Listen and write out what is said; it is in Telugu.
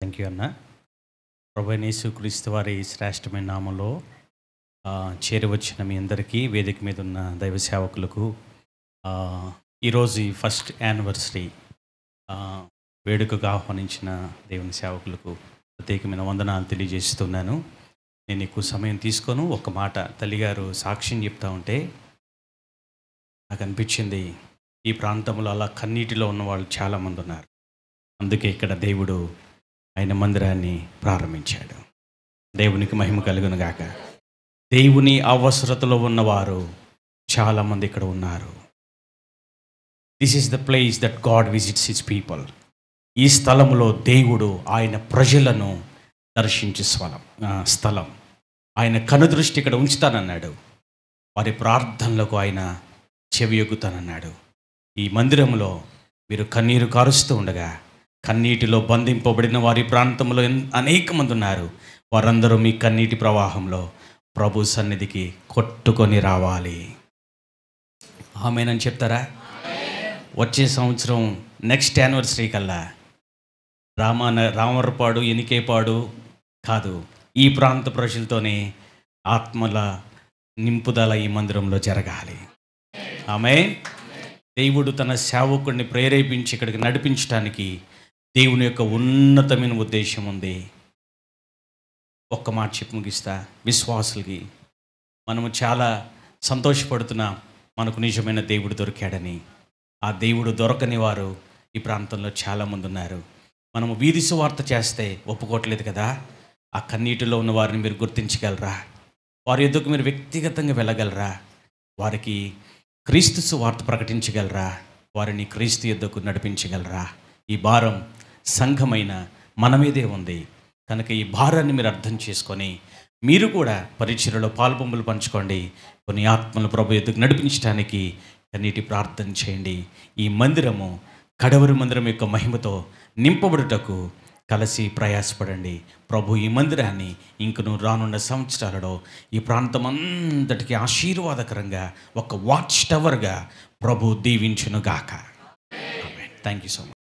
థ్యాంక్ యూ అన్న. ప్రభువైన యేసుక్రీస్తు వారి శ్రేష్టమైన నామంలో చేరివచ్చిన మీ అందరికీ, వేదిక మీద ఉన్న దైవ సేవకులకు ఈరోజు ఈ ఫస్ట్ యానివర్సరీ వేడుకగా ఆహ్వానించిన దేవుని సేవకులకు ప్రత్యేకమైన వందనాలు తెలియజేస్తున్నాను. నేను ఎక్కువ సమయం తీసుకోను. ఒక మాట తల్లిగారు సాక్ష్యం చెప్తా ఉంటే నాకు అనిపించింది, ఈ ప్రాంతంలో అలా కన్నీటిలో ఉన్న వాళ్ళు చాలామంది ఉన్నారు. అందుకే ఇక్కడ దేవుడు ఆయన మందిరాన్ని ప్రారంభించాడు. దేవునికి మహిమ కలుగును గాక. దేవుని అవసరతలో ఉన్నవారు చాలామంది ఇక్కడ ఉన్నారు. This is the place that God visits his people. ఈ స్థలంలో దేవుడు ఆయన ప్రజలను దర్శించే స్థలం. ఆయన కనుదృష్టి ఇక్కడ ఉంచుతానన్నాడు. వారి ప్రార్థనలకు ఆయన చెవియొగ్గుతానన్నాడు. ఈ మందిరంలో మీరు కన్నీరు కారుస్తూ ఉండగా, కన్నీటిలో బంధింపబడిన వారి ప్రాంతంలో అనేక మంది ఉన్నారు. వారందరూ మీ కన్నీటి ప్రవాహంలో ప్రభు సన్నిధికి కొట్టుకొని రావాలి. ఆమేనని చెప్తారా? వచ్చే సంవత్సరం నెక్స్ట్ యానివర్సరీ కల్లా రామవరపాడు, ఎనికేపాడు కాదు, ఈ ప్రాంత ప్రజలతోనే ఆత్మల నింపుదల ఈ మందిరంలో జరగాలి. ఆమేన్. దేవుడు తన సేవకుడిని ప్రేరేపించి ఇక్కడికి నడిపించడానికి దేవుని యొక్క ఉన్నతమైన ఉద్దేశం ఉంది. ఒక్క మాట చెప్పి ముగిస్తా. విశ్వాసులకి మనము చాలా సంతోషపడుతున్నాం, మనకు నిజమైన దేవుడు దొరికాడని. ఆ దేవుడు దొరకని వారు ఈ ప్రాంతంలో చాలామంది ఉన్నారు. మనము వీధి సువార్త చేస్తే ఒప్పుకోవట్లేదు కదా. ఆ కన్నీటిలో ఉన్న వారిని మీరు గుర్తించగలరా? వారి ఎదుకు మీరు వ్యక్తిగతంగా వెళ్ళగలరా? వారికి క్రీస్తు సువార్త ప్రకటించగలరా? వారిని క్రీస్తు యొద్దకు నడిపించగలరా? ఈ భారం సంఘమైన మన మీదే ఉంది కనుక ఈ భారాన్ని మీరు అర్థం చేసుకొని మీరు కూడా పరిచర్యలో పాలుపొంపులు పంచుకోండి. కొన్ని ఆత్మలు ప్రభు యొద్దకు నడిపించడానికి కన్నీటి ప్రార్థన చేయండి. ఈ మందిరము కడవరి మందిరం యొక్క మహిమతో నింపబడుటకు కలిసి ప్రయాసపడండి. ప్రభు ఈ మందిరాన్ని ఇంకను రానున్న సంవత్సరాలలో ఈ ప్రాంతం అంతటికీ ఆశీర్వాదకరంగా ఒక వాచ్ టవర్గా ప్రభు దీవించునుగాక. Thank you so much.